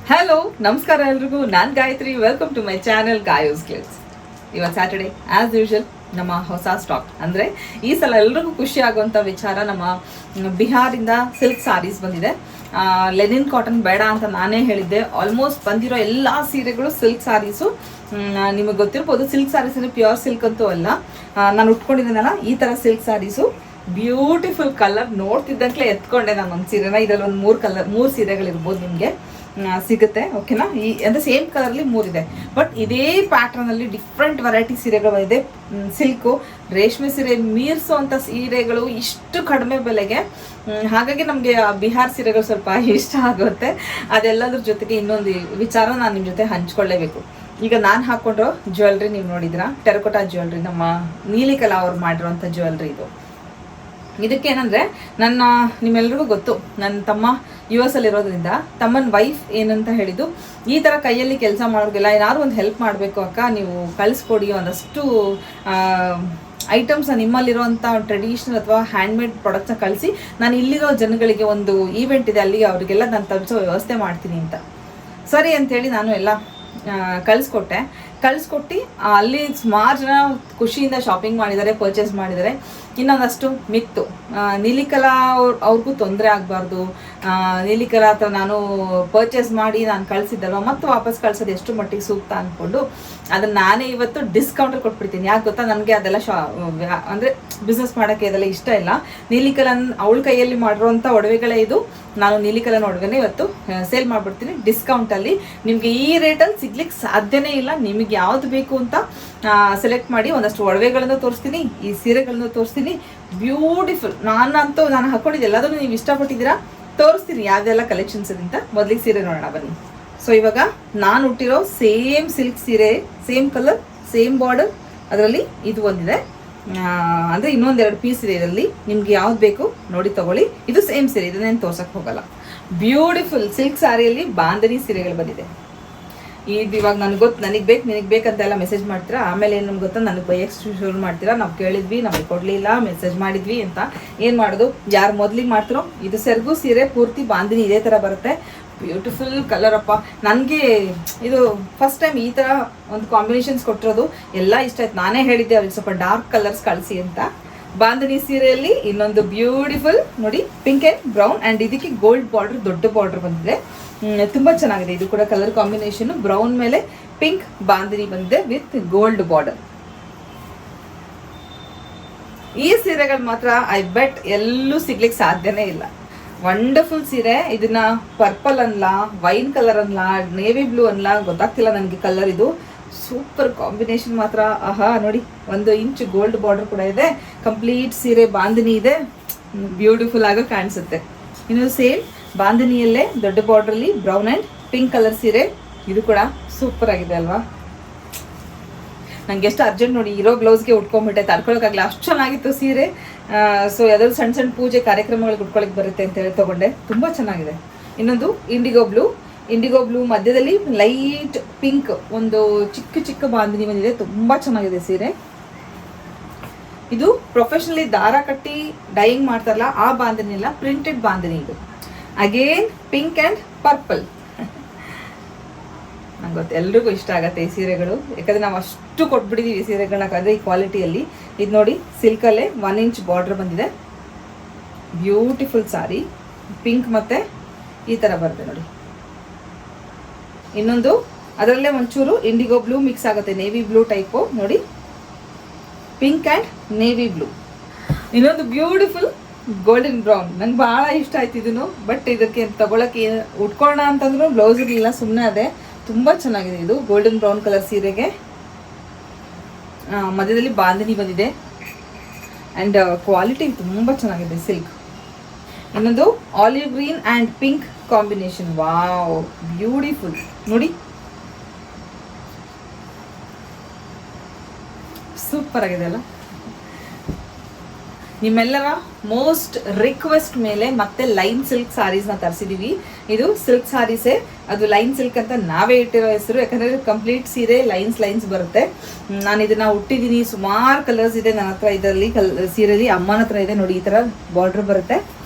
Hello ನಮಸ್ಕಾರ ಎಲ್ರಿಗೂ, ನಾನು Gayatri. Welcome to my channel Gayo's Clips. ಇವತ್ತು ಸ್ಯಾಟರ್ಡೆ ಆಸ್ ಯೂಶುವಲ್ ನಮ್ಮ ಹೊಸ ಸ್ಟಾಕ್ ಅಂದರೆ ಈ ಸಲ ಎಲ್ರಿಗೂ ಖುಷಿ ಆಗುವಂಥ ವಿಚಾರ, ನಮ್ಮ ಬಿಹಾರಿಂದ ಸಿಲ್ಕ್ ಸಾರೀಸ್ ಬಂದಿದೆ. ಲೆನಿನ್ ಕಾಟನ್ ಬೇಡ ಅಂತ ನಾನೇ ಹೇಳಿದ್ದೆ. ಆಲ್ಮೋಸ್ಟ್ ಬಂದಿರೋ ಎಲ್ಲ ಸೀರೆಗಳು ಸಿಲ್ಕ್ ಸಾರೀಸು. ನಿಮಗೆ ಗೊತ್ತಿರ್ಬೋದು, ಸಿಲ್ಕ್ ಸಾರೀಸ್ ಅಂದರೆ ಪ್ಯೂರ್ ಸಿಲ್ಕ್ ಅಂತೂ ಅಲ್ಲ. ನಾನು ಉಟ್ಕೊಂಡಿದ್ದೀನಲ್ಲ ಈ ಥರ ಸಿಲ್ಕ್ ಸಾರೀಸು, ಬ್ಯೂಟಿಫುಲ್ ಕಲರ್. ನೋಡ್ತಿದ್ದಂಕ್ಲೆ ಎತ್ಕೊಂಡೆ ನಾನು ಒಂದು ಸೀರೆನ. ಇದರಲ್ಲಿ ಒಂದು ಮೂರು ಸೀರೆಗಳಿರ್ಬೋದು ನಿಮಗೆ ಸಿಗುತ್ತೆ. ಓಕೆನಾ? ಅಂದರೆ ಸೇಮ್ ಕಲರ್ಲಿ ಮೂರಿದೆ, ಬಟ್ ಇದೇ ಪ್ಯಾಟ್ರನಲ್ಲಿ ಡಿಫ್ರೆಂಟ್ ವೆರೈಟಿ ಸೀರೆಗಳು ಇದೆ. ಸಿಲ್ಕು, ರೇಷ್ಮೆ ಸೀರೆ ಮೀರಿಸೋ ಅಂಥ ಸೀರೆಗಳು ಇಷ್ಟು ಕಡಿಮೆ ಬೆಲೆಗೆ. ಹಾಗಾಗಿ ನಮಗೆ ಬಿಹಾರ್ ಸೀರೆಗಳು ಸ್ವಲ್ಪ ಇಷ್ಟ ಆಗುತ್ತೆ. ಅದೆಲ್ಲದ್ರ ಜೊತೆಗೆ ಇನ್ನೊಂದು ವಿಚಾರ ನಾನು ನಿಮ್ಮ ಜೊತೆ ಹಂಚ್ಕೊಳ್ಳೇಬೇಕು. ಈಗ ನಾನು ಹಾಕ್ಕೊಂಡಿರೋ ಜ್ಯುವೆಲ್ರಿ ನೀವು ನೋಡಿದ್ರಾ, ಟೆರಕೋಟಾ ಜ್ಯುವೆಲ್ರಿ, ನಮ್ಮ ನೀಲಿಕಲಾ ಅವ್ರು ಮಾಡಿರೋಂಥ ಜ್ಯುವೆಲ್ರಿ ಇದು. ಇದಕ್ಕೇನಂದರೆ ನಿಮ್ಮೆಲ್ರಿಗೂ ಗೊತ್ತು, ನನ್ನ ತಮ್ಮ US ಅಲ್ಲಿರೋದ್ರಿಂದ ತಮ್ಮನ ವೈಫ್ ಏನಂತ ಹೇಳಿದ್ದು, ಈ ಥರ ಕೈಯಲ್ಲಿ ಕೆಲಸ ಮಾಡೋರಿಗೆಲ್ಲ ಏನಾದ್ರು ಒಂದು ಹೆಲ್ಪ್ ಮಾಡಬೇಕು ಅಕ್ಕ, ನೀವು ಕಳಿಸ್ಕೊಡಿ ಒಂದಷ್ಟು ಐಟಮ್ಸ್ ನಿಮ್ಮಲ್ಲಿರೋಂಥ ಟ್ರೆಡಿಷ್ನಲ್ ಅಥವಾ ಹ್ಯಾಂಡ್ಮೇಡ್ ಪ್ರಾಡಕ್ಟ್ಸ್ನ ಕಳಿಸಿ, ನಾನು ಇಲ್ಲಿರೋ ಜನಗಳಿಗೆ ಒಂದು ಈವೆಂಟ್ ಇದೆ, ಅಲ್ಲಿಗೆ ಅವರಿಗೆಲ್ಲ ನಾನು ತಲುಪಿಸೋ ವ್ಯವಸ್ಥೆ ಮಾಡ್ತೀನಿ ಅಂತ. ಸರಿ ಅಂಥೇಳಿ ನಾನು ಎಲ್ಲ ಕಳಿಸ್ಕೊಟ್ಟು ಅಲ್ಲಿ ಸುಮಾರು ಜನ ಖುಷಿಯಿಂದ ಶಾಪಿಂಗ್ ಮಾಡಿದ್ದಾರೆ, ಪರ್ಚೇಸ್ ಮಾಡಿದ್ದಾರೆ. ಇನ್ನೊಂದಷ್ಟು ಮಿತ್ತು, ನೀಲಿಕಲಾ ಅವ್ರಿಗೂ ತೊಂದರೆ ಆಗಬಾರ್ದು, ನೀಲಿಕಲಾ ಹತ್ರ ನಾನು ಪರ್ಚೇಸ್ ಮಾಡಿ ನಾನು ಕಳಿಸಿದ್ದಲ್ವ ಮತ್ತು ವಾಪಸ್ ಕಳ್ಸೋದು ಎಷ್ಟು ಮಟ್ಟಿಗೆ ಸೂಕ್ತ ಅಂದ್ಕೊಂಡು ಅದನ್ನು ನಾನೇ ಇವತ್ತು ಡಿಸ್ಕೌಂಟಲ್ಲಿ ಕೊಟ್ಬಿಡ್ತೀನಿ. ಯಾಕೆ ಗೊತ್ತಾ, ನನಗೆ ಅದೆಲ್ಲ ಅಂದರೆ ಬಿಸ್ನೆಸ್ ಮಾಡೋಕ್ಕೆ ಅದೆಲ್ಲ ಇಷ್ಟ ಇಲ್ಲ. ನೀಲಿಕಲನ್ ಅವಳ ಕೈಯಲ್ಲಿ ಮಾಡಿರೋಂಥ ಒಡವೆಗಳೇ ಇದು. ನಾನು ನೀಲಿಕಲನ್ ಒಡವೆನೇ ಇವತ್ತು ಸೇಲ್ ಮಾಡಿಬಿಡ್ತೀನಿ ಡಿಸ್ಕೌಂಟಲ್ಲಿ. ನಿಮಗೆ ಈ ರೇಟಲ್ಲಿ ಸಿಗ್ಲಿಕ್ಕೆ ಸಾಧ್ಯನೇ ಇಲ್ಲ. ನಿಮಗೆ ಯಾವುದು ಬೇಕು ಅಂತ ಸೆಲೆಕ್ಟ್ ಮಾಡಿ ಒಂದಷ್ಟು ಒಡವೆಗಳನ್ನು ತೋರಿಸ್ತೀನಿ, ಈ ಸೀರೆಗಳನ್ನು ತೋರಿಸ್ತೀನಿ. ಬ್ಯೂಟಿಫುಲ್. ನಾನು ಹಾಕೊಂಡಿದ್ದು ಎಲ್ಲದನ್ನು ನೀವು ಇಷ್ಟಪಟ್ಟಿದ್ದೀರಾ, ತೋರಿಸ್ತೀನಿ ಯಾವ್ದೆಲ್ಲ ಕಲೆಕ್ಷನ್ಸ್ ಇದೆ ಅಂತ. ಮೊದಲಿಗೆ ಸೀರೆ ನೋಡೋಣ ಬನ್ನಿ. ಸೊ ಇವಾಗ ನಾನು ಹುಟ್ಟಿರೋ ಸೇಮ್ ಸಿಲ್ಕ್ ಸೀರೆ, ಸೇಮ್ ಕಲರ್, ಸೇಮ್ ಬಾರ್ಡರ್, ಅದರಲ್ಲಿ ಇದು ಒಂದಿದೆ. ಅಂದರೆ ಇನ್ನೊಂದೆರಡು ಪೀಸ್ ಇದೆ ಇದರಲ್ಲಿ. ನಿಮ್ಗೆ ಯಾವ್ದು ಬೇಕು ನೋಡಿ ತಗೊಳ್ಳಿ. ಇದು ಸೇಮ್ ಸೀರೆ, ಇದನ್ನೇನು ತೋರ್ಸಕ್ಕೆ ಹೋಗಲ್ಲ. ಬ್ಯೂಟಿಫುಲ್ ಸಿಲ್ಕ್ ಸಾರಿಯಲ್ಲಿ ಬಾಂಧನಿ ಸೀರೆಗಳು ಬಂದಿದೆ. ಇದು ಇವಾಗ ನನಗೆ ಬೇಕು ನಿನಗೆ ಬೇಕಂತೆಲ್ಲ ಮೆಸೇಜ್ ಮಾಡ್ತೀರಾ, ಆಮೇಲೆ ಏನು ಗೊತ್ತಾ, ನನಗೆ ಬೈಯಕ್ಕೆ ಶುರು ಮಾಡ್ತೀರಾ. ನಾವು ಕೇಳಿದ್ವಿ, ನಮಗೆ ಕೊಡಲಿಲ್ಲ, ಮೆಸೇಜ್ ಮಾಡಿದ್ವಿ ಅಂತ. ಏನು ಮಾಡೋದು, ಯಾರು ಮೊದಲಿಗೆ ಮಾಡ್ತಿರೋ. ಇದು ಸೆರಗು ಸೀರೆ ಪೂರ್ತಿ ಬಾಂಧನಿ ಇದೇ ಥರ ಬರುತ್ತೆ. ಬ್ಯೂಟಿಫುಲ್ ಕಲರಪ್ಪ. ನನಗೆ ಇದು ಫಸ್ಟ್ ಟೈಮ್ ಈ ಥರ ಒಂದು ಕಾಂಬಿನೇಷನ್ಸ್ ಕೊಟ್ಟಿರೋದು. ಎಲ್ಲ ಇಷ್ಟ ಆಯ್ತು. ನಾನೇ ಹೇಳಿದ್ದೆ ಅವ್ರಿಗೆ ಸ್ವಲ್ಪ ಡಾರ್ಕ್ ಕಲರ್ಸ್ ಕಳಿಸಿ ಅಂತ. ಬಾಂಧನಿ ಸೀರೆಯಲ್ಲಿ ಇನ್ನೊಂದು ಬ್ಯೂಟಿಫುಲ್ ನೋಡಿ, ಪಿಂಕ್ ಆ್ಯಂಡ್ ಬ್ರೌನ್ ಆ್ಯಂಡ್ ಇದಕ್ಕೆ ಗೋಲ್ಡ್ ಬಾರ್ಡರ್, ದೊಡ್ಡ ಬಾರ್ಡರ್ ಬಂದಿದೆ. ತುಂಬ ಚೆನ್ನಾಗಿದೆ. ಇದು ಕೂಡ ಕಲರ್ ಕಾಂಬಿನೇಷನ್, ಬ್ರೌನ್ ಮೇಲೆ ಪಿಂಕ್ ಬಾಂಧನಿ ಬಂದಿದೆ ವಿತ್ ಗೋಲ್ಡ್ ಬಾರ್ಡರ್. ಈ ಸೀರೆಗಳು ಮಾತ್ರ ಐ ಬೆಟ್ ಎಲ್ಲೂ ಸಿಗ್ಲಿಕ್ಕೆ ಸಾಧ್ಯನೇ ಇಲ್ಲ. ವಂಡರ್ಫುಲ್ ಸೀರೆ. ಇದನ್ನ ಪರ್ಪಲ್ ಅನ್ಲ, ವೈನ್ ಕಲರ್ ಅನ್ಲ, ನೇವಿ ಬ್ಲೂ ಅನ್ಲ, ಗೊತ್ತಾಗ್ತಿಲ್ಲ ನನಗೆ ಕಲರ್. ಇದು ಸೂಪರ್ ಕಾಂಬಿನೇಷನ್ ಮಾತ್ರ. ಆಹಾ ನೋಡಿ, 1 ಇಂಚ್ ಗೋಲ್ಡ್ ಬಾರ್ಡರ್ ಕೂಡ ಇದೆ. ಕಂಪ್ಲೀಟ್ ಸೀರೆ ಬಾಂಧನಿ ಇದೆ, ಬ್ಯೂಟಿಫುಲ್ ಆಗಿ ಕಾಣಿಸುತ್ತೆ. ಇನ್ನು ಸೇಮ್ ಬಾಂಧನಿಯಲ್ಲೇ ದೊಡ್ಡ ಬಾರ್ಡ್ರಲ್ಲಿ ಬ್ರೌನ್ ಆ್ಯಂಡ್ ಪಿಂಕ್ ಕಲರ್ ಸೀರೆ. ಇದು ಕೂಡ ಸೂಪರ್ ಆಗಿದೆ ಅಲ್ವಾ? ನಂಗೆ ಎಷ್ಟು ಅರ್ಜೆಂಟ್ ನೋಡಿ, ಇರೋ ಬ್ಲೌಸ್ಗೆ ಉಟ್ಕೊಂಡ್ಬಿಟ್ಟೆ, ತಡ್ಕೊಳಕ್ಕಾಗಲ್ಲ, ಅಷ್ಟು ಚೆನ್ನಾಗಿತ್ತು ಸೀರೆ. ಸೊ ಯಾವ್ದಾದ್ರು ಸಣ್ಣ ಸಣ್ಣ ಪೂಜೆ ಕಾರ್ಯಕ್ರಮಗಳಿಗೆ ಉಟ್ಕೊಳಕ್ಕೆ ಬರುತ್ತೆ ಅಂತ ಹೇಳಿ ತೊಗೊಂಡೆ. ತುಂಬ ಚೆನ್ನಾಗಿದೆ. ಇನ್ನೊಂದು ಇಂಡಿಗೋ ಬ್ಲೂ ಮಧ್ಯದಲ್ಲಿ ಲೈಟ್ ಪಿಂಕ್, ಒಂದು ಚಿಕ್ಕ ಬಾಂಧನಿ ಬಂದಿದೆ. ತುಂಬ ಚೆನ್ನಾಗಿದೆ ಸೀರೆ. ಇದು ಪ್ರೊಫೆಷನಲಿ ದಾರ ಕಟ್ಟಿ ಡೈಯಿಂಗ್ ಮಾಡ್ತಾರಲ್ಲ ಆ ಬಾಂಧನಿ ಇಲ್ಲ, ಪ್ರಿಂಟೆಡ್ ಬಾಂಧನಿ ಇದು. Again pink and purple. ನಂಗೆ ಗೊತ್ತು ಎಲ್ರಿಗೂ ಇಷ್ಟ ಆಗುತ್ತೆ ಈ ಸೀರೆಗಳು, ಯಾಕಂದರೆ ನಾವು ಅಷ್ಟು ಕೊಟ್ಬಿಟ್ಟಿದ್ದೀವಿ ಈ ಸೀರೆಗಳನ್ನ ಅದೇ ಈ ಕ್ವಾಲಿಟಿಯಲ್ಲಿ. ಇದು ನೋಡಿ, ಸಿಲ್ಕಲ್ಲೇ 1 ಇಂಚ್ ಬಾರ್ಡ್ರ್ ಬಂದಿದೆ. ಬ್ಯೂಟಿಫುಲ್ ಸಾರಿ, ಪಿಂಕ್ ಮತ್ತು ಈ ಥರ ಬರುತ್ತೆ ನೋಡಿ. ಇನ್ನೊಂದು ಅದರಲ್ಲೇ ಒಂಚೂರು ಇಂಡಿಗೋ ಬ್ಲೂ ಮಿಕ್ಸ್ ಆಗುತ್ತೆ, ನೇವಿ ಬ್ಲೂ ಟೈಪು ನೋಡಿ, ಪಿಂಕ್ ಆ್ಯಂಡ್ ನೇವಿ ಬ್ಲೂ. ಇನ್ನೊಂದು ಬ್ಯೂಟಿಫುಲ್ ಗೋಲ್ಡನ್ ಬ್ರೌನ್. ನಂಗೆ ಭಾಳ ಇಷ್ಟ ಆಯ್ತು ಇದನ್ನು. ಬಟ್ ಇದಕ್ಕೆ ತಗೊಳಕ್ಕೆ ಉಟ್ಕೊಳ್ಳೋಣ ಅಂತಂದ್ರೂ ಬ್ಲೌಸ್ ಇರಲಿಲ್ಲ, ಸುಮ್ಮನೆ ಅದೇ. ತುಂಬ ಚೆನ್ನಾಗಿದೆ ಇದು ಗೋಲ್ಡನ್ ಬ್ರೌನ್ ಕಲರ್ ಸೀರೆಗೆ. ಮಧ್ಯದಲ್ಲಿ ಬಾಂಧನಿ ಬಂದಿದೆ ಆ್ಯಂಡ್ ಕ್ವಾಲಿಟಿ ತುಂಬ ಚೆನ್ನಾಗಿದೆ ಸಿಲ್ಕ್. ಇನ್ನೊಂದು olive green and pink combination. Wow, beautiful ನೋಡಿ, ಸೂಪರ್ ಆಗಿದೆ ಅಲ್ಲ? ನಿಮ್ಮೆಲ್ಲರ ಮೋಸ್ಟ್ ರಿಕ್ವೆಸ್ಟ್ ಮೇಲೆ ಮತ್ತೆ ಲೈನ್ ಸಿಲ್ಕ್ ಸಾರೀಸ್ನ ತರಿಸಿದ್ದೀವಿ. ಇದು ಸಿಲ್ಕ್ ಸಾರೀಸೇ, ಅದು ಲೈನ್ ಸಿಲ್ಕ್ ಅಂತ ನಾವೇ ಇಟ್ಟಿರೋ ಹೆಸರು. ಯಾಕಂದರೆ ಕಂಪ್ಲೀಟ್ ಸೀರೆ ಲೈನ್ಸ್ ಬರುತ್ತೆ. ನಾನು ಇದನ್ನು ಉಟ್ಟಿದ್ದೀನಿ, ಸುಮಾರು ಕಲರ್ಸ್ ಇದೆ ನನ್ನ ಹತ್ರ. ಇದರಲ್ಲಿ ಸೀರೆಯಲ್ಲಿ ಅಮ್ಮನ ಹತ್ರ ಇದೆ ನೋಡಿ, ಈ ಥರ ಬಾರ್ಡ್ರ್ ಬರುತ್ತೆ.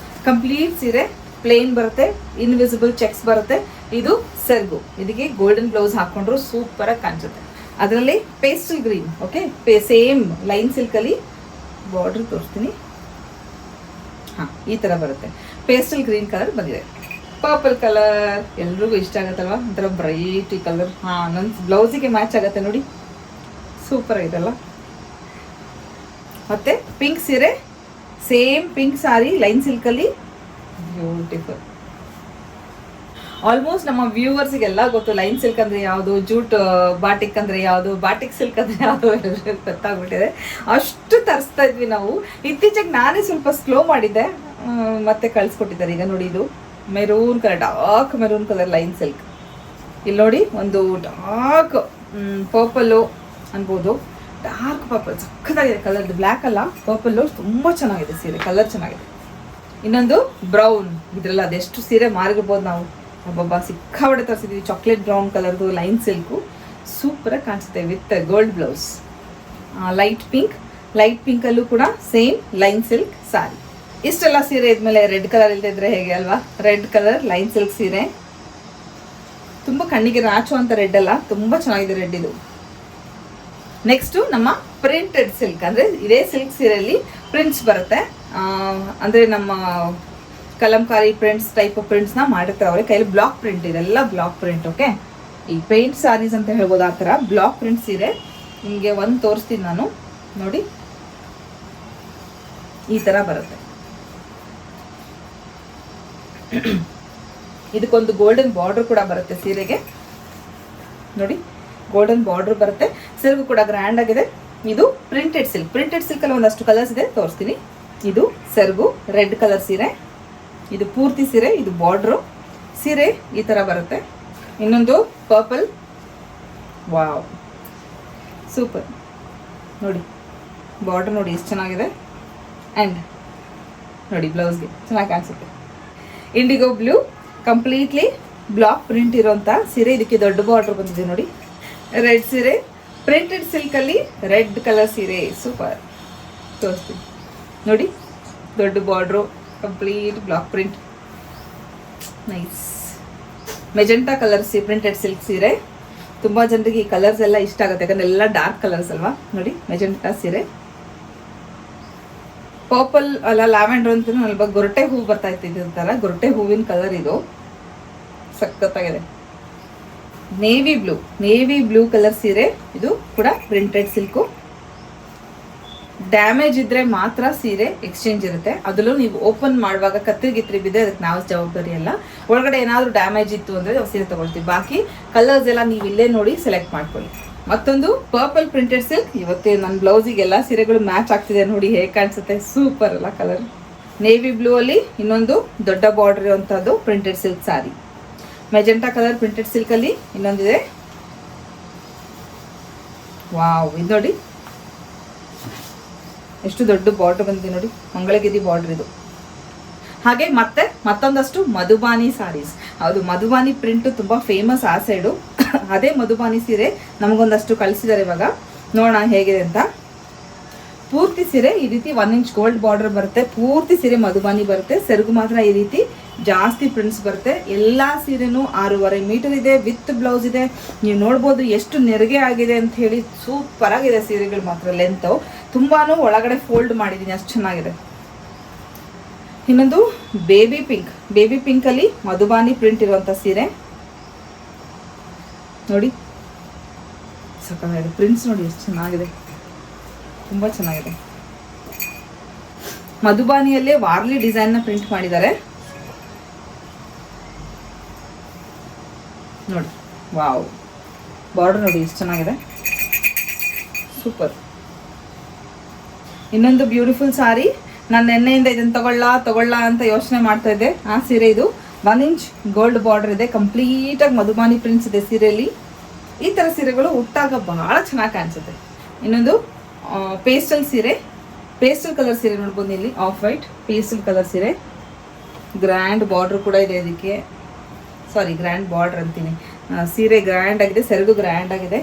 ಕಂಪ್ಲೀಟ್ ಸೀರೆ ಪ್ಲೇನ್ ಬರುತ್ತೆ, ಇನ್ವಿಸಿಬಲ್ ಚೆಕ್ಸ್ ಬರುತ್ತೆ, ಇದು ಸೆರಗು. ಇದಕ್ಕೆ ಗೋಲ್ಡನ್ ಬ್ಲೌಸ್ ಹಾಕೊಂಡ್ರು ಸೂಪರ್ ಆಗಿ ಕಾಣಿಸುತ್ತೆ. ಅದರಲ್ಲಿ pastel green, okay, same line ಸಿಲ್ಕಲ್ಲಿ ಬಾರ್ಡರ್ ತೋರಿಸ್ತೀನಿ. ಹಾಂ, ಈ ಥರ ಬರುತ್ತೆ. ಪೇಸ್ಟಲ್ ಗ್ರೀನ್ ಕಲರ್ ಬಂದಿದೆ. ಪರ್ಪಲ್ ಕಲರ್ ಎಲ್ರಿಗೂ ಇಷ್ಟ ಆಗುತ್ತಲ್ವ, ಒಂಥರ ಬ್ರೈಟ್ ಈ ಕಲರ್. ಹಾಂ, ನನ್ನ ಬ್ಲೌಸಿಗೆ ಮ್ಯಾಚ್ ಆಗುತ್ತೆ ನೋಡಿ, ಸೂಪರ್ ಆಗಿದೆಲ್ಲ. ಮತ್ತು ಪಿಂಕ್ ಸೀರೆ, ಸೇಮ್ ಪಿಂಕ್ ಸಾರಿ ಲೈನ್ ಸಿಲ್ಕಲ್ಲಿ, ಬ್ಯೂಟಿಫುಲ್. ಆಲ್ಮೋಸ್ಟ್ ನಮ್ಮ ವ್ಯೂವರ್ಸ್ಗೆಲ್ಲ ಗೊತ್ತು ಲೈನ್ ಸಿಲ್ಕ್ ಅಂದರೆ ಯಾವುದು, ಜೂಟ್ ಬಾಟಿಕ್ ಅಂದರೆ ಯಾವುದು, ಬಾಟಿಕ್ ಸಿಲ್ಕ್ ಅಂದರೆ ಯಾವುದು ಎಲ್ಲರಿಗೂ ಗೊತ್ತಾಗ್ಬಿಟ್ಟಿದೆ. ಅಷ್ಟು ತರಿಸ್ತಾ ಇದ್ವಿ ನಾವು. ಇತ್ತೀಚೆಗೆ ನಾನೇ ಸ್ವಲ್ಪ ಸ್ಲೋ ಮಾಡಿದ್ದೆ, ಮತ್ತೆ ಕಳಿಸ್ಕೊಟ್ಟಿದ್ದಾರೆ. ಈಗ ನೋಡಿ, ಇದು maroon colour, dark maroon colour line silk. ಇಲ್ಲಿ ನೋಡಿ, ಒಂದು ಡಾರ್ಕ್ ಪರ್ಪಲ್ಲು ಅನ್ಬೋದು, ಡಾರ್ಕ್ ಪರ್ಪಲ್ ಸಕ್ಕತ್ತಾಗಿದೆ ಕಲರ್. ಬ್ಲ್ಯಾಕ್ ಅಲ್ಲ, ಪರ್ಪಲ್ಲು ತುಂಬ ಚೆನ್ನಾಗಿದೆ ಸೀರೆ, ಕಲರ್ ಚೆನ್ನಾಗಿದೆ. ಇನ್ನೊಂದು ಬ್ರೌನ್, ಇದ್ರಲ್ಲ ಅದೆಷ್ಟು ಸೀರೆ ಮಾರಿರ್ಬೋದು ನಾವು. ಒಬ್ಬೊಬ್ಬ ಸಿಕ್ಕಾಬಡೆ ತರಿಸಿದ್ವಿ. ಚಾಕ್ಲೇಟ್ ಬ್ರೌನ್ ಕಲರ್ದು ಲೈನ್ ಸಿಲ್ಕು ಸೂಪರಾಗಿ ಕಾಣಿಸುತ್ತೆ ವಿತ್ ಗೋಲ್ಡ್ ಬ್ಲೌಸ್. ಲೈಟ್ ಪಿಂಕಲ್ಲೂ ಕೂಡ ಸೇಮ್ ಲೈನ್ ಸಿಲ್ಕ್ ಸಾರಿ. ಇಷ್ಟೆಲ್ಲ ಸೀರೆ ಇದ್ಮೇಲೆ ರೆಡ್ ಕಲರ್ ಇಲ್ದಿದ್ರೆ ಹೇಗೆ ಅಲ್ವಾ? ರೆಡ್ ಕಲರ್ ಲೈನ್ ಸಿಲ್ಕ್ ಸೀರೆ, ತುಂಬ ಕಣ್ಣಿಗೆ ರಾಚುವಂಥ ರೆಡ್ ಅಲ್ಲ, ತುಂಬ ಚೆನ್ನಾಗಿದೆ ರೆಡ್ ಇದು. ನೆಕ್ಸ್ಟು ನಮ್ಮ ಪ್ರಿಂಟೆಡ್ ಸಿಲ್ಕ್, ಅಂದರೆ ಇದೇ ಸಿಲ್ಕ್ ಸೀರೆಯಲ್ಲಿ ಪ್ರಿಂಟ್ಸ್ ಬರುತ್ತೆ. ಅಂದರೆ ನಮ್ಮ ಕಲಂಕಾರಿ ಪ್ರಿಂಟ್ಸ್ ಟೈಪ್ ಪ್ರಿಂಟ್ಸ್ನ ಮಾಡಿರ್ತಾರೆ ಅವರೇ ಕೈಯಲ್ಲಿ. ಬ್ಲಾಕ್ ಪ್ರಿಂಟ್, ಇದೆಲ್ಲ ಬ್ಲಾಕ್ ಪ್ರಿಂಟ್. ಓಕೆ, ಈ ಪೇಂಟ್ ಸಾರೀಸ್ ಅಂತ ಹೇಳ್ಬೋದು, ಆ ಥರ ಬ್ಲಾಕ್ ಪ್ರಿಂಟ್ ಸೀರೆ. ನಿಮಗೆ ಒಂದು ತೋರಿಸ್ತೀನಿ ನಾನು, ನೋಡಿ, ಈ ಥರ ಬರುತ್ತೆ. ಇದಕ್ಕೊಂದು ಗೋಲ್ಡನ್ ಬಾರ್ಡರ್ ಕೂಡ ಬರುತ್ತೆ ಸೀರೆಗೆ, ನೋಡಿ, ಗೋಲ್ಡನ್ ಬಾರ್ಡರ್ ಬರುತ್ತೆ. ಸೆರಗು ಕೂಡ ಗ್ರ್ಯಾಂಡ್ ಆಗಿದೆ. ಇದು ಪ್ರಿಂಟೆಡ್ ಸಿಲ್ಕಲ್ಲಿ ಒಂದಷ್ಟು ಕಲರ್ಸ್ ಇದೆ, ತೋರಿಸ್ತೀನಿ. ಇದು ಸೆರಗು, ರೆಡ್ ಕಲರ್ ಸೀರೆ. ಇದು ಪೂರ್ತಿ ಸೀರೆ, ಇದು ಬಾರ್ಡ್ರು ಸೀರೆ ಈ ಥರ ಬರುತ್ತೆ. ಇನ್ನೊಂದು ಪರ್ಪಲ್, ವಾವ್ ಸೂಪರ್. ನೋಡಿ ಬಾರ್ಡರ್ ನೋಡಿ ಎಷ್ಟು ಚೆನ್ನಾಗಿದೆ. ಆ್ಯಂಡ್ ನೋಡಿ ಬ್ಲೌಸ್ಗೆ ಚೆನ್ನಾಗಿ ಕಾಣಿಸುತ್ತೆ. Indigo blue, completely block print ಇರೋಂಥ ಸೀರೆ. ಇದಕ್ಕೆ ದೊಡ್ಡ ಬಾರ್ಡರ್ ಬಂದಿದೆ ನೋಡಿ. ರೆಡ್ ಸೀರೆ, ಪ್ರಿಂಟೆಡ್ ಸಿಲ್ಕಲ್ಲಿ ರೆಡ್ ಕಲರ್ ಸೀರೆ, ಸೂಪರ್. ತೋರಿಸ್ತೀನಿ ನೋಡಿ, ದೊಡ್ಡ border, complete block print, nice. Magenta colour printed silk ಸೀರೆ. ತುಂಬ ಜನರಿಗೆ ಈ ಕಲರ್ಸ್ ಎಲ್ಲ ಇಷ್ಟ ಆಗುತ್ತೆ, ಯಾಕಂದರೆ ಎಲ್ಲ ಡಾರ್ಕ್ ಕಲರ್ಸ್ ಅಲ್ವಾ. ನೋಡಿ ಮೆಜೆಂಟಾ ಸೀರೆ. ಪರ್ಪಲ್ ಅಲ್ಲ, ಲ್ಯಾವೆಂಡರ್ ಅಂತ ಅಲ್ವಾ, ಗೊರಟೆ ಹೂವು ಬರ್ತಾ ಇತ್ತು ಥರ, ಗೊರಟೆ ಹೂವಿನ ಕಲರ್ ಇದು, ಸಖತ್ತಾಗಿದೆ. ನೇವಿ ಬ್ಲೂ ಕಲರ್ ಸೀರೆ. ಇದು ಕೂಡ ಪ್ರಿಂಟೆಡ್ ಸಿಲ್ಕು. ಡ್ಯಾಮೇಜ್ ಇದ್ರೆ ಮಾತ್ರ ಸೀರೆ ಎಕ್ಸ್ಚೇಂಜ್ ಇರುತ್ತೆ. ಅದರಲ್ಲೂ ನೀವು ಓಪನ್ ಮಾಡುವಾಗ ಕತ್ರಿ ಬಿದ್ದರೆ ಅದಕ್ಕೆ ನಾವು ಜವಾಬ್ದಾರಿ ಅಲ್ಲ. ಒಳಗಡೆ ಏನಾದರೂ ಡ್ಯಾಮೇಜ್ ಇತ್ತು ಅಂದರೆ ನಾವು ಸೀರೆ ತೊಗೊಳ್ತೀವಿ. ಬಾಕಿ ಕಲರ್ಸ್ ಎಲ್ಲ ನೀವು ಇಲ್ಲೇ ನೋಡಿ ಸೆಲೆಕ್ಟ್ ಮಾಡ್ಕೊಳ್ಳಿ. ಮತ್ತೊಂದು ಪರ್ಪಲ್ ಪ್ರಿಂಟೆಡ್ ಸಿಲ್ಕ್. ಇವತ್ತೇ ನನ್ನ ಬ್ಲೌಸಿಗೆ ಎಲ್ಲ ಸೀರೆಗಳು ಮ್ಯಾಚ್ ಆಗ್ತಿದೆ ನೋಡಿ, ಹೇಗೆ ಕಾಣಿಸುತ್ತೆ, ಸೂಪರ್ ಅಲ್ಲ ಕಲರ್. ನೇವಿ ಬ್ಲೂ ಅಲ್ಲಿ ಇನ್ನೊಂದು ದೊಡ್ಡ ಬಾರ್ಡರ್ ಇರುವಂಥದ್ದು printed silk sari. Magenta colour printed ಸಿಲ್ಕಲ್ಲಿ ಇನ್ನೊಂದಿದೆ, ವಾವ್. ಇದು ನೋಡಿ ಎಷ್ಟು ದೊಡ್ಡ ಬಾರ್ಡರ್ ಬಂದಿದೆ ನೋಡಿ, ಮಂಗಳಗಿರಿ ಬಾರ್ಡರ್ ಇದು. ಹಾಗೆ ಮತ್ತೊಂದಷ್ಟು ಮಧುಬಾನಿ ಸಾರೀಸ್. ಹೌದು, ಮಧುಬಾನಿ ಪ್ರಿಂಟು ತುಂಬ ಫೇಮಸ್ ಆ ಸೈಡು. ಅದೇ ಮಧುಬಾನಿ ಸೀರೆ ನಮಗೊಂದಷ್ಟು ಕಳಿಸಿದ್ದಾರೆ ಇವಾಗ, ನೋಡೋಣ ಹೇಗಿದೆ ಅಂತ. ಪೂರ್ತಿ ಸೀರೆ ಈ ರೀತಿ 1 ಇಂಚ್ ಗೋಲ್ಡ್ ಬಾರ್ಡರ್ ಬರುತ್ತೆ. ಪೂರ್ತಿ ಸೀರೆ ಮಧುಬಾನಿ ಬರುತ್ತೆ. ಸೆರಗು ಮಾತ್ರ ಈ ರೀತಿ ಜಾಸ್ತಿ ಪ್ರಿಂಟ್ಸ್ ಬರುತ್ತೆ. ಎಲ್ಲ ಸೀರೆನೂ 6.5 ಮೀಟರ್ ಇದೆ, ವಿತ್ ಬ್ಲೌಸ್ ಇದೆ. ನೀವು ನೋಡ್ಬೋದು ಎಷ್ಟು ನೆರಿಗೆ ಆಗಿದೆ ಅಂತ ಹೇಳಿ. ಸೂಪರ್ ಆಗಿದೆ ಸೀರೆಗಳು ಮಾತ್ರ. ಲೆಂತು ತುಂಬಾನು ಒಳಗಡೆ ಫೋಲ್ಡ್ ಮಾಡಿದ್ದೀನಿ, ಅಷ್ಟು ಚೆನ್ನಾಗಿದೆ. ಇನ್ನೊಂದು ಬೇಬಿ ಪಿಂಕಲ್ಲಿ ಮಧುಬಾನಿ ಪ್ರಿಂಟ್ ಇರುವಂಥ ಸೀರೆ ನೋಡಿ, ಸಕ್ಕತ್ತಾಗಿದೆ. ಪ್ರಿಂಟ್ಸ್ ನೋಡಿ ಎಷ್ಟು ಚೆನ್ನಾಗಿದೆ, ತುಂಬ ಚೆನ್ನಾಗಿದೆ. ಮಧುಬಾನಿಯಲ್ಲೇ ವಾರ್ಲಿ ಡಿಸೈನ್ನ ಪ್ರಿಂಟ್ ಮಾಡಿದ್ದಾರೆ ನೋಡಿ, ವಾವ್. ಬಾರ್ಡರ್ ನೋಡಿ ಎಷ್ಟು ಚೆನ್ನಾಗಿದೆ, ಸೂಪರ್. ಇನ್ನೊಂದು ಬ್ಯೂಟಿಫುಲ್ ಸಾರಿ. ನಾನು ನೆನ್ನೆಯಿಂದ ಇದನ್ನು ತಗೊಳ್ಳ ಅಂತ ಯೋಚನೆ ಮಾಡ್ತಾ ಇದ್ದೆ. ಆ ಸೀರೆ ಇದು 1 ಇಂಚ್ ಗೋಲ್ಡ್ ಬಾರ್ಡರ್ ಇದೆ, ಕಂಪ್ಲೀಟಾಗಿ ಮಧುಬಾನಿ ಪ್ರಿಂಟ್ಸ್ ಇದೆ ಸೀರೆಯಲ್ಲಿ. ಈ ಥರ ಸೀರೆಗಳು ಉಟ್ಟಾಗ ಬಹಳ ಚೆನ್ನಾಗಿ ಕಾಣಿಸುತ್ತೆ. ಇನ್ನೊಂದು ಪೇಸ್ಟಲ್ ಸೀರೆ, ಪೇಸ್ಟಲ್ ಕಲರ್ ಸೀರೆ ನೋಡ್ಬೋದು ಇಲ್ಲಿ, ಆಫ್ ವೈಟ್ ಪೇಸ್ಟಲ್ ಕಲರ್ ಸೀರೆ. ಗ್ರ್ಯಾಂಡ್ ಬಾರ್ಡರ್ ಕೂಡ ಇದೆ ಇದಕ್ಕೆ, ಸಾರಿ ಗ್ರ್ಯಾಂಡ್ ಬಾರ್ಡರ್ ಅಂತೀನಿ. ಸೀರೆ ಗ್ರ್ಯಾಂಡ್ ಆಗಿದೆ, ಸೆರಗು ಗ್ರ್ಯಾಂಡ್ ಆಗಿದೆ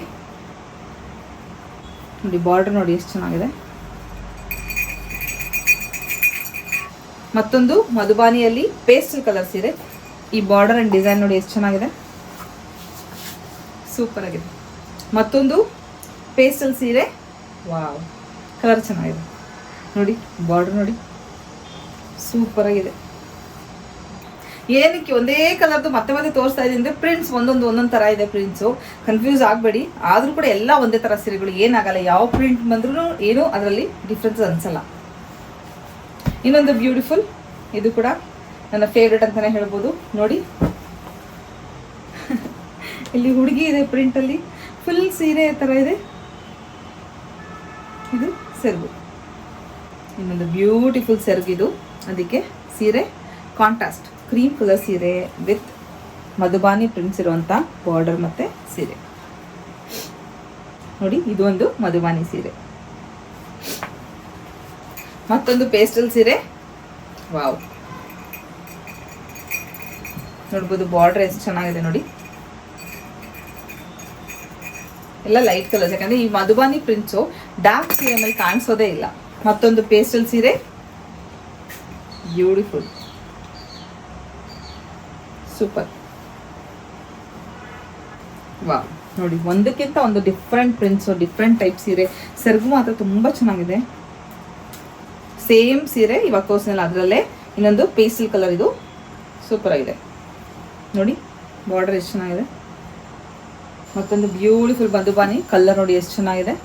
ನೋಡಿ. ಬಾರ್ಡರ್ ನೋಡಿ ಎಷ್ಟು ಚೆನ್ನಾಗಿದೆ. ಮತ್ತೊಂದು ಮಧುಬಾನಿಯಲ್ಲಿ ಪೇಸ್ಟಲ್ ಕಲರ್ ಸೀರೆ. ಈ ಬಾರ್ಡರ್ ಆ್ಯಂಡ್ ಡಿಸೈನ್ ನೋಡಿ ಎಷ್ಟು ಚೆನ್ನಾಗಿದೆ, ಸೂಪರ್ ಆಗಿದೆ. ಮತ್ತೊಂದು ಪೇಸ್ಟಲ್ ಸೀರೆ, ವಾವ್ ಕಲರ್ ಚೆನ್ನಾಗಿದೆ ನೋಡಿ, ಬಾರ್ಡರ್ ನೋಡಿ ಸೂಪರ್ ಆಗಿದೆ. ಏನಕ್ಕೆ ಒಂದೇ ಕಲರ್ದು ಮತ್ತೆ ಮತ್ತೆ ತೋರಿಸ್ತಾ ಇದೆ ಅಂದರೆ ಪ್ರಿಂಟ್ಸ್ ಒಂದೊಂದು ಥರ ಇದೆ, ಪ್ರಿಂಟ್ಸು ಕನ್ಫ್ಯೂಸ್ ಆಗಬೇಡಿ. ಆದರೂ ಕೂಡ ಎಲ್ಲ ಒಂದೇ ಥರ ಸೀರೆಗಳು, ಏನಾಗಲ್ಲ, ಯಾವ ಪ್ರಿಂಟ್ ಬಂದ್ರೂ ಏನೂ ಅದರಲ್ಲಿ ಡಿಫ್ರೆನ್ಸ್ ಅನಿಸಲ್ಲ. ಇನ್ನೊಂದು ಬ್ಯೂಟಿಫುಲ್, ಇದು ಕೂಡ ನನ್ನ ಫೇವ್ರೆಟ್ ಅಂತಲೇ ಹೇಳ್ಬೋದು ನೋಡಿ. ಇಲ್ಲಿ ಹುಡುಗಿ ಇದೆ ಪ್ರಿಂಟಲ್ಲಿ, ಫುಲ್ ಸೀರೆ ಥರ ಇದೆ. ಇದು ಸೆರಗು, ಇನ್ನೊಂದು ಬ್ಯೂಟಿಫುಲ್ ಸೆರಗಿದು. ಅದಕ್ಕೆ ಸೀರೆ ಕಾಂಟ್ರಾಸ್ಟ್ ಕ್ರೀಮ್ ಕಲರ್ ಸೀರೆ ವಿತ್ ಮಧುಬಾನಿ ಪ್ರಿಂಟ್ಸ್ ಇರುವಂಥ ಬಾರ್ಡರ್ ಮತ್ತು ಸೀರೆ ನೋಡಿ. ಇದು ಒಂದು ಮಧುಬಾನಿ ಸೀರೆ. ಮತ್ತೊಂದು ಪೇಸ್ಟಲ್ ಸೀರೆ, ವಾವ್ ನೋಡ್ಬೋದು, ಬಾರ್ಡರ್ ಎಷ್ಟು ಚೆನ್ನಾಗಿದೆ ನೋಡಿ. ಎಲ್ಲ ಲೈಟ್ ಕಲರ್ಸ್, ಯಾಕಂದರೆ ಈ ಮಧುಬಾನಿ ಪ್ರಿಂಟ್ಸು ಡಾರ್ಕ್ ಸೀರೆ ಮೇಲೆ ಕಾಣಿಸೋದೇ ಇಲ್ಲ. ಮತ್ತೊಂದು ಪೇಸ್ಟಲ್ ಸೀರೆ, ಬ್ಯೂಟಿಫುಲ್ ಸೂಪರ್, ವಾವ್ ನೋಡಿ. ಒಂದಕ್ಕಿಂತ ಒಂದು ಡಿಫ್ರೆಂಟ್ ಪ್ರಿಂಟ್ಸು, ಡಿಫ್ರೆಂಟ್ ಟೈಪ್ ಸೀರೆ. ಸೆರಗು ಮಾತ್ರ ತುಂಬ ಚೆನ್ನಾಗಿದೆ. ಸೇಮ್ ಸೀರೆ ಇವಾಗ ತೋರಿಸಿಲ್ಲ, ಅದರಲ್ಲೇ ಇನ್ನೊಂದು ಪೇಸ್ಟಲ್ ಕಲರ್, ಇದು ಸೂಪರ್ ಆಗಿದೆ ನೋಡಿ. ಬಾರ್ಡರ್ ಎಷ್ಟು ಚೆನ್ನಾಗಿದೆ. ಮತ್ತೊಂದು ಬ್ಯೂಟಿಫುಲ್ ಮಧುಬಾನಿ ಕಲರ್ ನೋಡಿ ಎಷ್ಟು ಚೆನ್ನಾಗಿದೆ.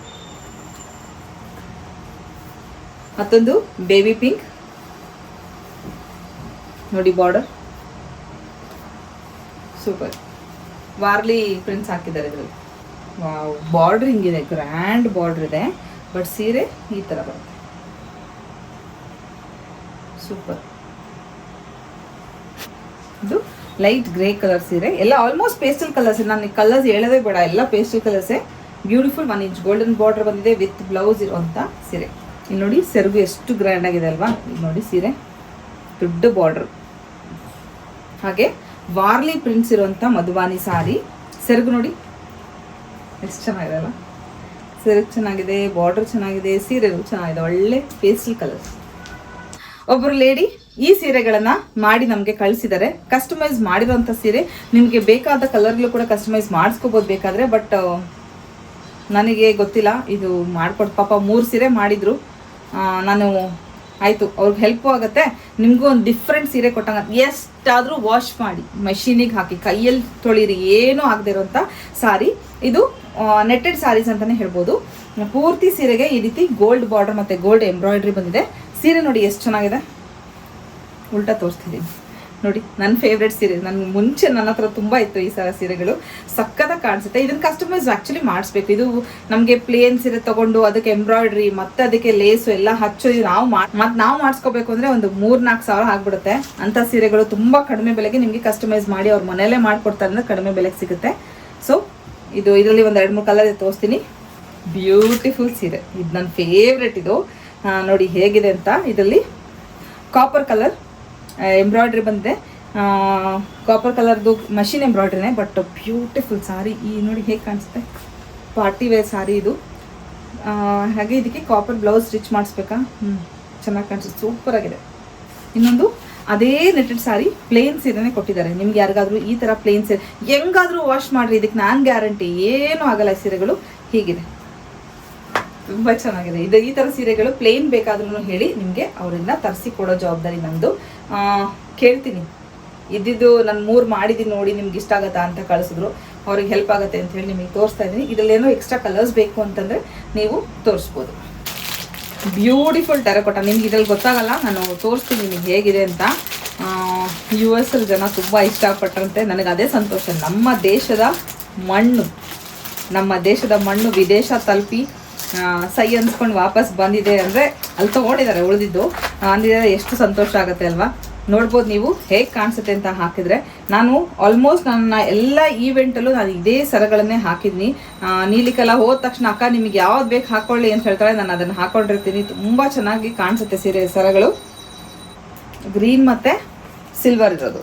ಮತ್ತೊಂದು ಬೇಬಿ ಪಿಂಕ್ ನೋಡಿ, ಬಾರ್ಡರ್ ಸೂಪರ್. ವಾರ್ಲಿ ಪ್ರಿಂಟ್ಸ್ ಹಾಕಿದ್ದಾರೆ ಇದರಲ್ಲಿ. ವಾವ್, ಬಾರ್ಡರ್ ಹಿಂಗಿದೆ, ಗ್ರ್ಯಾಂಡ್ ಬಾರ್ಡರ್ ಇದೆ, ಬಟ್ ಸೀರೆ ಈ ಥರ ಬರುತ್ತೆ, ಸೂಪರ್. ಇದು ಲೈಟ್ ಗ್ರೇ ಕಲರ್ ಸೀರೆ, ಎಲ್ಲ ಆಲ್ಮೋಸ್ಟ್ ಪೇಸ್ಟಲ್ ಕಲರ್ಸ್. ನಾನು ಕಲರ್ಸ್ ಹೇಳೋದೇ ಬೇಡ, ಎಲ್ಲ ಪೇಸ್ಟಲ್ ಕಲರ್ಸೇ. ಬ್ಯೂಟಿಫುಲ್ 1 ಇಂಚ್ ಗೋಲ್ಡನ್ ಬಾರ್ಡರ್ ಬಂದಿದೆ ವಿತ್ ಬ್ಲೌಸ್ ಇರುವಂಥ ಸೀರೆ. ಇಲ್ಲಿ ನೋಡಿ ಸೆರಗು ಎಷ್ಟು ಗ್ರ್ಯಾಂಡ್ ಆಗಿದೆ ಅಲ್ವಾ. ಇಲ್ಲಿ ನೋಡಿ ಸೀರೆ ದೊಡ್ಡ ಬಾರ್ಡರ್, ಹಾಗೆ ವಾರ್ಲಿ ಪ್ರಿಂಟ್ಸ್ ಇರುವಂಥ ಮಧುಬಾನಿ ಸಾರಿ. ಸೆರಗು ನೋಡಿ ಎಷ್ಟು ಚೆನ್ನಾಗಿದೆ ಅಲ್ಲ, ಸೆರಗು ಚೆನ್ನಾಗಿದೆ, ಬಾರ್ಡರ್ ಚೆನ್ನಾಗಿದೆ, ಸೀರೆಗೂ ಚೆನ್ನಾಗಿದೆ, ಒಳ್ಳೆ ಪೇಸ್ಟಲ್ ಕಲರ್ಸ್. ಒಬ್ಬರು ಲೇಡಿ ಈ ಸೀರೆಗಳನ್ನು ಮಾಡಿ ನಮಗೆ ಕಳಿಸಿದ್ದಾರೆ. ಕಸ್ಟಮೈಸ್ ಮಾಡಿರೋಂಥ ಸೀರೆ, ನಿಮಗೆ ಬೇಕಾದ ಕಲರ್ಗಳು ಕೂಡ ಕಸ್ಟಮೈಸ್ ಮಾಡಿಸ್ಕೋಬೋದು ಬೇಕಾದರೆ, ಬಟ್ ನನಗೆ ಗೊತ್ತಿಲ್ಲ ಇದು ಮಾಡ್ಕೊಟ್ಟು. ಪಾಪ 3 ಸೀರೆ ಮಾಡಿದರು. ನಾನು ಆಯಿತು, ಅವ್ರಿಗೆ ಹೆಲ್ಪು ಆಗುತ್ತೆ, ನಿಮಗೂ ಒಂದು ಡಿಫ್ರೆಂಟ್ ಸೀರೆ ಕೊಟ್ಟಂಗೆ. ಎಷ್ಟಾದರೂ ವಾಶ್ ಮಾಡಿ ಮೆಷಿನಿಗೆ ಹಾಕಿ ಕೈಯಲ್ಲಿ ತೊಳಿರಿ, ಏನೂ ಆಗದೆ ಇರೋಂಥ ಸಾರಿ ಇದು. ನೆಟ್ಟೆಡ್ ಸ್ಯಾರೀಸ್ ಅಂತಲೇ ಹೇಳ್ಬೋದು. ಪೂರ್ತಿ ಸೀರೆಗೆ ಈ ರೀತಿ ಗೋಲ್ಡ್ ಬಾರ್ಡರ್ ಮತ್ತು ಗೋಲ್ಡ್ ಎಂಬ್ರಾಯ್ಡ್ರಿ ಬಂದಿದೆ. ಸೀರೆ ನೋಡಿ ಎಷ್ಟು ಚೆನ್ನಾಗಿದೆ, ಉಲ್ಟಾ ತೋರಿಸ್ತಿದ್ದೀನಿ ನೋಡಿ. ನನ್ನ ಫೇವ್ರೆಟ್ ಸೀರೆ, ನನಗೆ ಮುಂಚೆ ನನ್ನ ಹತ್ರ ತುಂಬ ಇತ್ತು ಈ ಸಲ ಸೀರೆಗಳು, ಸಕ್ಕತ್ತಾಗಿ ಕಾಣಿಸುತ್ತೆ. ಇದನ್ನು ಕಸ್ಟಮೈಸ್ ಆ್ಯಕ್ಚುಲಿ ಮಾಡಿಸ್ಬೇಕು. ಇದು ನಮಗೆ ಪ್ಲೇನ್ ಸೀರೆ ತೊಗೊಂಡು ಅದಕ್ಕೆ ಎಂಬ್ರಾಯ್ಡ್ರಿ ಮತ್ತು ಅದಕ್ಕೆ ಲೇಸು ಎಲ್ಲ ಹಚ್ಚೋದು ನಾವು ಮಾಡಿಸ್ಕೋಬೇಕು ಅಂದರೆ ಒಂದು 3-4 ಸಾವಿರ ಆಗಿಬಿಡುತ್ತೆ. ಅಂಥ ಸೀರೆಗಳು ತುಂಬ ಕಡಿಮೆ ಬೆಲೆಗೆ ನಿಮಗೆ ಕಸ್ಟಮೈಸ್ ಮಾಡಿ ಅವ್ರ ಮನೆಯಲ್ಲೇ ಮಾಡಿಕೊಡ್ತಾರೆ ಅಂದರೆ ಕಡಿಮೆ ಬೆಲೆಗೆ ಸಿಗುತ್ತೆ. ಸೊ ಇದರಲ್ಲಿ ಒಂದು 2-3 ಕಲರ್ ತೋರಿಸ್ತೀನಿ. ಬ್ಯೂಟಿಫುಲ್ ಸೀರೆ, ಇದು ನನ್ನ ಫೇವ್ರೆಟ್. ಇದು ನೋಡಿ ಹೇಗಿದೆ ಅಂತ. ಇದರಲ್ಲಿ ಕಾಪರ್ ಕಲರ್ ಎಂಬ್ರಾಯ್ಡ್ರಿ ಬಂದಿದೆ, ಕಾಪರ್ ಕಲರ್ದು ಮಷಿನ್ ಎಂಬ್ರಾಯ್ಡ್ರಿನೇ, ಬಟ್ ಬ್ಯೂಟಿಫುಲ್ ಸಾರಿ. ಈ ನೋಡಿ ಹೇಗೆ ಕಾಣಿಸುತ್ತೆ, ಪಾರ್ಟಿ ವೇರ್ ಸಾರಿ ಇದು. ಹಾಗೆ ಇದಕ್ಕೆ ಕಾಪರ್ ಬ್ಲೌಸ್ ಸ್ಟಿಚ್ ಮಾಡಿಸ್ಬೇಕಾ, ಚೆನ್ನಾಗಿ ಕಾಣಿಸುತ್ತೆ, ಸೂಪರ್ ಆಗಿದೆ. ಇನ್ನೊಂದು ಅದೇ ನೆಟ್ಟೆಡ್ ಸಾರಿ, ಪ್ಲೇನ್ ಸೀರೆನೇ ಕೊಟ್ಟಿದ್ದಾರೆ. ನಿಮ್ಗೆ ಯಾರಿಗಾದ್ರೂ ಈ ಥರ ಪ್ಲೇನ್ ಸೀರೆ ಹೆಂಗಾದರೂ ವಾಶ್ ಮಾಡಿರಿ, ಇದಕ್ಕೆ ನಾನು ಗ್ಯಾರಂಟಿ, ಏನೂ ಆಗಲ್ಲ. ಸೀರೆಗಳು ಹೀಗಿದೆ, ತುಂಬ ಚೆನ್ನಾಗಿದೆ. ಈ ಥರ ಸೀರೆಗಳು ಪ್ಲೇನ್ ಬೇಕಾದ್ರೂ ಹೇಳಿ, ನಿಮಗೆ ಅವರಿಂದ ತರಿಸಿ ಕೊಡೋ ಜವಾಬ್ದಾರಿ ನಮ್ಮದು. ಕೇಳ್ತೀನಿ, ಇದ್ದಿದ್ದು ನಾನು 3 ಮಾಡಿದ್ದೀನಿ ನೋಡಿ, ನಿಮ್ಗೆ ಇಷ್ಟ ಆಗುತ್ತಾ ಅಂತ ಕಳಿಸಿದ್ರು. ಅವ್ರಿಗೆ ಹೆಲ್ಪ್ ಆಗುತ್ತೆ ಅಂತ ಹೇಳಿ ನಿಮಗೆ ತೋರಿಸ್ತಾ ಇದ್ದೀನಿ. ಇದರಲ್ಲೇನೋ ಎಕ್ಸ್ಟ್ರಾ ಕಲರ್ಸ್ ಬೇಕು ಅಂತಂದರೆ ನೀವು ತೋರಿಸ್ಬೋದು. ಬ್ಯೂಟಿಫುಲ್ ಟೆರಕೋಟ, ನಿಮ್ಗೆ ಇದ್ರಲ್ಲಿ ಗೊತ್ತಾಗಲ್ಲ, ನಾನು ತೋರಿಸ್ತೀನಿ ನಿಮಗೆ ಹೇಗಿದೆ ಅಂತ. US ಜನ ತುಂಬ ಇಷ್ಟಪಟ್ಟರಂತೆ, ನನಗೆ ಅದೇ ಸಂತೋಷ. ನಮ್ಮ ದೇಶದ ಮಣ್ಣು ವಿದೇಶ ತಲುಪಿ ಸೈ ಅನ್ಸ್ಕೊಂಡು ವಾಪಸ್ ಬಂದಿದೆ ಅಂದರೆ ಅಲ್ಲಿ ತೊಗೊಂಡಿದ್ದಾರೆ, ಉಳಿದಿದ್ದು ಅಂದಿದ್ದಾರೆ, ಎಷ್ಟು ಸಂತೋಷ ಆಗುತ್ತೆ ಅಲ್ವಾ. ನೋಡ್ಬೋದು ನೀವು ಹೇಗೆ ಕಾಣಿಸುತ್ತೆ ಅಂತ ಹಾಕಿದರೆ. ನಾನು ಆಲ್ಮೋಸ್ಟ್ ನನ್ನ ಎಲ್ಲ ಈವೆಂಟಲ್ಲೂ ನಾನು ಇದೇ ಸರಗಳನ್ನೇ ಹಾಕಿದ್ದೀನಿ. ನೀಲಿಕಲ ಹೋದ ತಕ್ಷಣ ಅಕ್ಕ ನಿಮಗೆ ಯಾವ್ದು ಬೇಕು ಹಾಕ್ಕೊಳ್ಳಿ ಅಂತ ಹೇಳ್ತಾರೆ, ನಾನು ಅದನ್ನು ಹಾಕ್ಕೊಂಡಿರ್ತೀನಿ. ತುಂಬ ಚೆನ್ನಾಗಿ ಕಾಣಿಸುತ್ತೆ ಸೀರೆ ಸರಗಳು. ಗ್ರೀನ್ ಮತ್ತು ಸಿಲ್ವರ್ ಇರೋದು,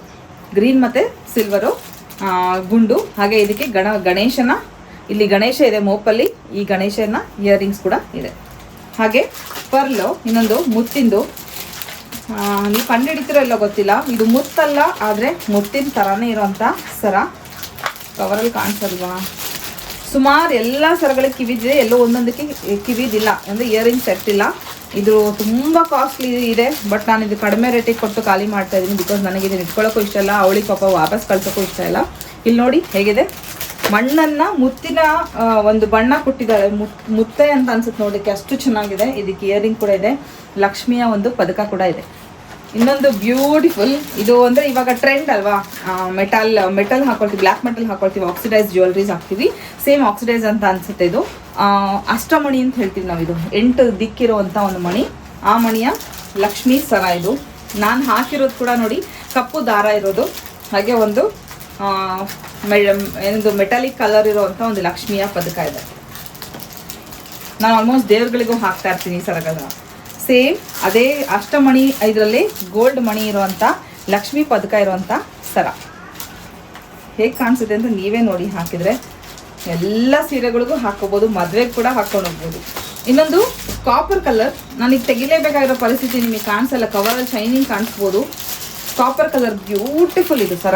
ಗ್ರೀನ್ ಮತ್ತು ಸಿಲ್ವರು ಗುಂಡು. ಹಾಗೆ ಇದಕ್ಕೆ ಗಣೇಶನ, ಇಲ್ಲಿ ಗಣೇಶ ಇದೆ ಮೋಪಲ್ಲಿ, ಈ ಗಣೇಶನ ಇಯರಿಂಗ್ಸ್ ಕೂಡ ಇದೆ. ಹಾಗೆ ಪರ್ಲು, ಇನ್ನೊಂದು ಮುತ್ತಿಂದು ನೀವು ಕಂಡುಹಿಡಿತಿರೋ ಇಲ್ಲ ಗೊತ್ತಿಲ್ಲ, ಇದು ಮುತ್ತಲ್ಲ, ಆದರೆ ಮುತ್ತಿನ ಥರನೇ ಇರೋಂಥ ಸರ. ಕವರಲ್ಲಿ ಕಾಣಿಸಲ್ವಾ? ಸುಮಾರು ಎಲ್ಲ ಸರಗಳಿಗೆ ಕಿವಿದಿದೆ, ಎಲ್ಲೋ ಒಂದೊಂದಕ್ಕೆ ಕಿವಿದಿಲ್ಲ, ಅಂದರೆ ಇಯರಿಂಗ್ ಸೆಟ್ ಇಲ್ಲ. ಇದು ತುಂಬ ಕಾಸ್ಟ್ಲಿ ಇದೆ, ಬಟ್ ನಾನು ಇದು ಕಡಿಮೆ ರೇಟಿಗೆ ಕೊಟ್ಟು ಖಾಲಿ ಮಾಡ್ತಾ ಇದ್ದೀನಿ. ಬಿಕಾಸ್ ನನಗೆ ಇದನ್ನು ಇಟ್ಕೊಳ್ಳೋಕ್ಕೂ ಇಷ್ಟ ಇಲ್ಲ, ಅವಳಿಗೆ ಪಾಪ ವಾಪಸ್ ಕಳ್ಸೋಕ್ಕೂ ಇಷ್ಟ ಇಲ್ಲ. ಇಲ್ಲಿ ನೋಡಿ ಹೇಗಿದೆ, ಮಣ್ಣನ್ನು ಮುತ್ತಿನ ಒಂದು ಬಣ್ಣ ಕೊಟ್ಟಿದ್ದಾರೆ, ಮುತ್ತೆ ಅಂತ ಅನ್ಸುತ್ತೆ ನೋಡಲಿಕ್ಕೆ, ಅಷ್ಟು ಚೆನ್ನಾಗಿದೆ. ಇದಕ್ಕೆ ಇಯರಿಂಗ್ ಕೂಡ ಇದೆ, ಲಕ್ಷ್ಮಿಯ ಒಂದು ಪದಕ ಕೂಡ ಇದೆ. ಇನ್ನೊಂದು ಬ್ಯೂಟಿಫುಲ್, ಇದು ಅಂದರೆ ಇವಾಗ ಟ್ರೆಂಡ್ ಅಲ್ವಾ, ಮೆಟಲ್ ಹಾಕೊಳ್ತೀವಿ, ಬ್ಲ್ಯಾಕ್ ಮೆಟಲ್ ಹಾಕೊಳ್ತೀವಿ, ಆಕ್ಸಿಡೈಸ್ ಜ್ಯುವೆಲ್ರೀಸ್ ಹಾಕ್ತೀವಿ. ಸೇಮ್ ಆಕ್ಸಿಡೈಸ್ ಅಂತ ಅನ್ಸುತ್ತೆ ಇದು. ಅಷ್ಟಮಣಿ ಅಂತ ಹೇಳ್ತೀವಿ ನಾವು, ಇದು 8 ದಿಕ್ಕಿರುವಂಥ ಒಂದು ಮಣಿ. ಆ ಮಣಿಯ ಲಕ್ಷ್ಮೀ ಸರ ಇದು. ನಾನು ಹಾಕಿರೋದು ಕೂಡ ನೋಡಿ ಕಪ್ಪು ದಾರ ಇರೋದು, ಹಾಗೆ ಒಂದು ಏನದು ಮೆಟಾಲಿಕ್ ಕಲರ್ ಇರೋವಂಥ ಒಂದು ಲಕ್ಷ್ಮಿಯ ಪದಕ ಇದೆ. ನಾನು ಆಲ್ಮೋಸ್ಟ್ ದೇವ್ರುಗಳಿಗೂ ಹಾಕ್ತಾ ಇರ್ತೀನಿ ಈ ಸರಗಳನ್ನ. ಸೇಮ್ ಅದೇ ಅಷ್ಟಮಣಿ, ಇದರಲ್ಲಿ ಗೋಲ್ಡ್ ಮಣಿ ಇರುವಂಥ ಲಕ್ಷ್ಮೀ ಪದಕ ಇರುವಂಥ ಸರ. ಹೇಗೆ ಕಾಣಿಸುತ್ತೆ ಅಂತ ನೀವೇ ನೋಡಿ. ಹಾಕಿದರೆ ಎಲ್ಲ ಸೀರೆಗಳಿಗೂ ಹಾಕೋಬೋದು, ಮದುವೆಗೆ ಕೂಡ ಹಾಕ್ಕೊಂಡು ಹೋಗ್ಬೋದು. ಇನ್ನೊಂದು ಕಾಪರ್ ಕಲರ್, ನನಗೆ ತೆಗಿಲೇಬೇಕಾಗಿರೋ ಪರಿಸ್ಥಿತಿ ನಿಮಗೆ ಕಾಣಿಸಲ್ಲ, ಕವರಲ್ಲಿ ಶೈನಿಂಗ್ ಕಾಣಿಸ್ಬೋದು. ಕಾಪರ್ ಕಲರ್ ಬ್ಯೂಟಿಫುಲ್ ಇದು ಸರ.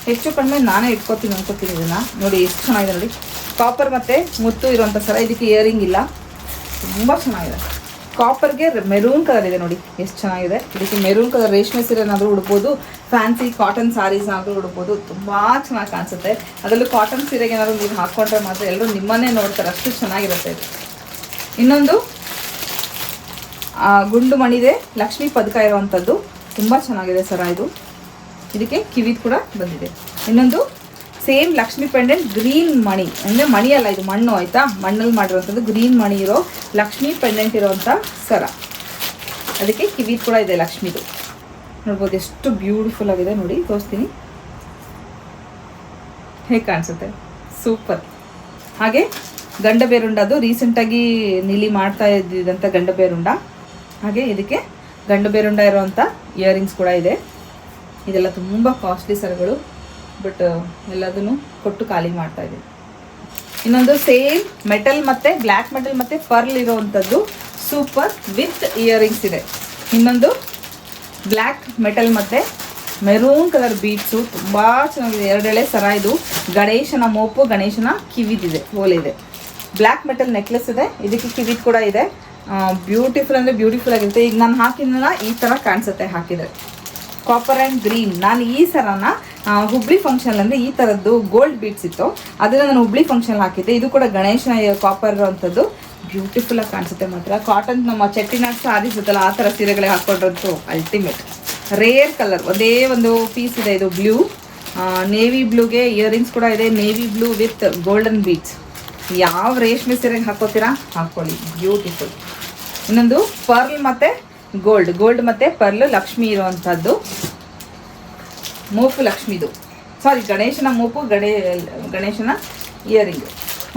ಹೆಚ್ಚು ಕಡಿಮೆ ನಾನೇ ಇಟ್ಕೋತೀನಿ ಅನ್ಕೋತೀನಿ ಇದನ್ನು. ನೋಡಿ ಎಷ್ಟು ಚೆನ್ನಾಗಿದೆ ನೋಡಿ, ಕಾಪರ್ ಮತ್ತು ಮುತ್ತು ಇರುವಂಥ ಸರ. ಇದಕ್ಕೆ ಇಯರಿಂಗ್ ಇಲ್ಲ, ತುಂಬ ಚೆನ್ನಾಗಿದೆ. ಕಾಪರ್ಗೆ ಮೆರೂನ್ ಕಲರ್ ಇದೆ ನೋಡಿ, ಎಷ್ಟು ಚೆನ್ನಾಗಿದೆ. ಇದಕ್ಕೆ ಮೆರೂನ್ ಕಲರ್ ರೇಷ್ಮೆ ಸೀರೆನಾದರೂ ಉಡ್ಬೋದು, ಫ್ಯಾನ್ಸಿ ಕಾಟನ್ ಸ್ಯಾರೀಸ್ನಾದರೂ ಉಡ್ಬೋದು, ತುಂಬ ಚೆನ್ನಾಗಿ ಕಾಣಿಸುತ್ತೆ. ಅದರಲ್ಲೂ ಕಾಟನ್ ಸೀರೆಗೆ ಏನಾದರೂ ನೀವು ಹಾಕ್ಕೊಂಡ್ರೆ ಮಾತ್ರ ಎಲ್ಲರೂ ನಿಮ್ಮನ್ನೇ ನೋಡ್ತಾರೆ, ಅಷ್ಟು ಚೆನ್ನಾಗಿರುತ್ತೆ ಇದು. ಇನ್ನೊಂದು ಗುಂಡು ಮಣಿದೆ, ಲಕ್ಷ್ಮೀ ಪದಕ ಇರುವಂಥದ್ದು, ತುಂಬ ಚೆನ್ನಾಗಿದೆ ಸರ ಇದು. ಇದಕ್ಕೆ ಕಿವಿದ್ ಕೂಡ ಬಂದಿದೆ. ಇನ್ನೊಂದು ಸೇಮ್ ಲಕ್ಷ್ಮಿ ಪೆಂಡೆಂಟ್, ಗ್ರೀನ್ ಮಣಿ, ಅಂದರೆ ಮಣಿ ಅಲ್ಲ ಇದು ಮಣ್ಣು, ಆಯಿತಾ, ಮಣ್ಣಲ್ಲಿ ಮಾಡಿರುವಂಥದ್ದು ಗ್ರೀನ್ ಮಣಿ ಇರೋ ಲಕ್ಷ್ಮಿ ಪೆಂಡೆಂಟ್ ಇರೋವಂಥ ಸರ. ಅದಕ್ಕೆ ಕಿವಿದ್ ಕೂಡ ಇದೆ ಲಕ್ಷ್ಮಿದು. ನೋಡ್ಬೋದು ಎಷ್ಟು ಬ್ಯೂಟಿಫುಲ್ ಆಗಿದೆ ನೋಡಿ, ತೋರಿಸ್ತೀನಿ ಹೇಗೆ ಕಾಣಿಸುತ್ತೆ, ಸೂಪರ್. ಹಾಗೆ ಗಂಡ ಬೇರುಂಡ, ಅದು ರೀಸೆಂಟಾಗಿ ನೀಲಿ ಮಾಡ್ತಾ ಇದ್ದಿದ್ದಂಥ ಗಂಡ ಬೇರುಂಡ. ಹಾಗೆ ಇದಕ್ಕೆ ಗಂಡ ಬೇರುಂಡ ಇರೋವಂಥ ಇಯರಿಂಗ್ಸ್ ಕೂಡ ಇದೆ. ಇದೆಲ್ಲ ತುಂಬ ಕಾಸ್ಟ್ಲಿ ಸರಗಳು, ಬಟ್ ಎಲ್ಲದನ್ನು ಕೊಟ್ಟು ಖಾಲಿ ಮಾಡ್ತಾ ಇದ್ದೀನಿ. ಇನ್ನೊಂದು ಸೇಮ್ ಮೆಟಲ್ ಮತ್ತು ಬ್ಲ್ಯಾಕ್ ಮೆಟಲ್ ಮತ್ತು ಪರ್ಲ್ ಇರೋವಂಥದ್ದು ಸೂಪರ್ ವಿತ್ ಇಯರಿಂಗ್ಸ್ ಇದೆ. ಇನ್ನೊಂದು ಬ್ಲ್ಯಾಕ್ ಮೆಟಲ್ ಮತ್ತು ಮೆರೂನ್ ಕಲರ್ ಬೀಡ್ಸು, ತುಂಬ ಚೆನ್ನಾಗಿದೆ. 2 ಎಳೆ ಸರ ಇದು. ಗಣೇಶನ ಮೋಪು, ಗಣೇಶನ ಕಿವಿದಿದೆ, ಓಲೆ. ಬ್ಲ್ಯಾಕ್ ಮೆಟಲ್ ನೆಕ್ಲೆಸ್ ಇದೆ, ಇದಕ್ಕೆ ಕಿವಿದ್ ಕೂಡ ಇದೆ. ಬ್ಯೂಟಿಫುಲ್ ಅಂದರೆ ಬ್ಯೂಟಿಫುಲ್ ಆಗಿರುತ್ತೆ. ಈಗ ನಾನು ಹಾಕಿದ್ನಲ್ಲ ಈ ಥರ ಕಾಣಿಸುತ್ತೆ ಹಾಕಿದರೆ. ಕಾಪರ್ ಆ್ಯಂಡ್ ಗ್ರೀನ್, ನಾನು ಈ ಸರನ ಹುಬ್ಳಿ ಫಂಕ್ಷನ್ ಅಂದರೆ ಈ ಥರದ್ದು ಗೋಲ್ಡ್ ಬೀಡ್ಸ್ ಇತ್ತು, ಅದನ್ನು ನಾನು ಹುಬ್ಳಿ ಫಂಕ್ಷನ್ ಹಾಕಿದ್ದೆ. ಇದು ಕೂಡ ಗಣೇಶನ ಕಾಪರ್ ಇರೋವಂಥದ್ದು, ಬ್ಯೂಟಿಫುಲ್ಲಾಗಿ ಕಾಣಿಸುತ್ತೆ ಮಾತ್ರ. ಕಾಟನ್ ನಮ್ಮ ಚೆಟ್ಟಿನಾಡ್ ಸಾರೀಸ್ ಇರುತ್ತಲ್ಲ ಆ ಥರ ಸೀರೆಗಳಿಗೆ ಹಾಕ್ಕೊಂಡ್ರಂತೂ ಅಲ್ಟಿಮೇಟ್. ರೇರ್ ಕಲರ್, ಒಂದೇ ಒಂದು ಪೀಸ್ ಇದೆ, ಇದು ಬ್ಲೂ, ನೇವಿ ಬ್ಲೂಗೆ ಇಯರಿಂಗ್ಸ್ ಕೂಡ ಇದೆ, navy blue with golden beads. ಯಾವ ರೇಷ್ಮೆ ಸೀರೆಗೆ ಹಾಕೋತೀರಾ ಹಾಕ್ಕೊಳ್ಳಿ, ಬ್ಯೂಟಿಫುಲ್. ಇನ್ನೊಂದು ಪರ್ಲ್ ಮತ್ತು ಗೋಲ್ಡ್ ಮತ್ತು ಪರ್ಲ್ ಲಕ್ಷ್ಮಿ ಇರುವಂಥದ್ದು, ಮೂಪು ಲಕ್ಷ್ಮಿದು, ಸಾರಿ ಗಣೇಶನ ಮೂಪು, ಗಣೇಶನ ಇಯರಿಂಗ್.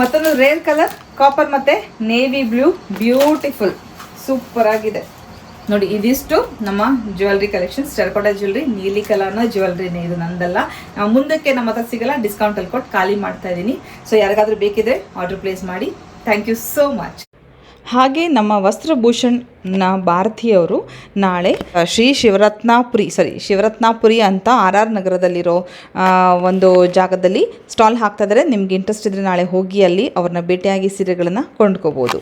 ಮತ್ತೊಂದು ರೇರ್ ಕಲರ್ ಕಾಪರ್ ಮತ್ತು ನೇವಿ ಬ್ಲೂ, ಬ್ಯೂಟಿಫುಲ್, ಸೂಪರ್ ಆಗಿದೆ ನೋಡಿ. ಇದಿಷ್ಟು ನಮ್ಮ ಜ್ಯುವೆಲ್ರಿ ಕಲೆಕ್ಷನ್ಸ್, ಟೆರಕೋಟಾ ಜ್ಯುವೆಲ್ರಿ, ನೀಲಿ ಕಲರ್ನ ಜ್ಯುವೆಲ್ರಿನೇ ಇದು, ನಂದಲ್ಲ. ಮುಂದಕ್ಕೆ ನಮ್ಮ ಹತ್ರ ಸಿಗಲ್ಲ, ಡಿಸ್ಕೌಂಟಲ್ಲಿ ಕೊಟ್ಟು ಖಾಲಿ ಮಾಡ್ತಾ ಇದ್ದೀನಿ. ಸೊ ಯಾರಿಗಾದ್ರೂ ಬೇಕಿದ್ರೆ ಆರ್ಡರ್ ಪ್ಲೇಸ್ ಮಾಡಿ. Thank you so much. ಹಾಗೆ ನಮ್ಮ ವಸ್ತ್ರಭೂಷಣ್ನ ಭಾರತೀಯವರು ನಾಳೆ ಶಿವರತ್ನಾಪುರಿ ಅಂತ RR ನಗರದಲ್ಲಿರೋ ಒಂದು ಜಾಗದಲ್ಲಿ ಸ್ಟಾಲ್ ಹಾಕ್ತಾ ಇದ್ದಾರೆ. ನಿಮ್ಗೆ ಇಂಟ್ರೆಸ್ಟ್ ಇದ್ದರೆ ನಾಳೆ ಹೋಗಿ ಅಲ್ಲಿ ಅವ್ರನ್ನ ಭೇಟಿಯಾಗಿ ಸೀರೆಗಳನ್ನು ಕೊಂಡ್ಕೋಬೋದು.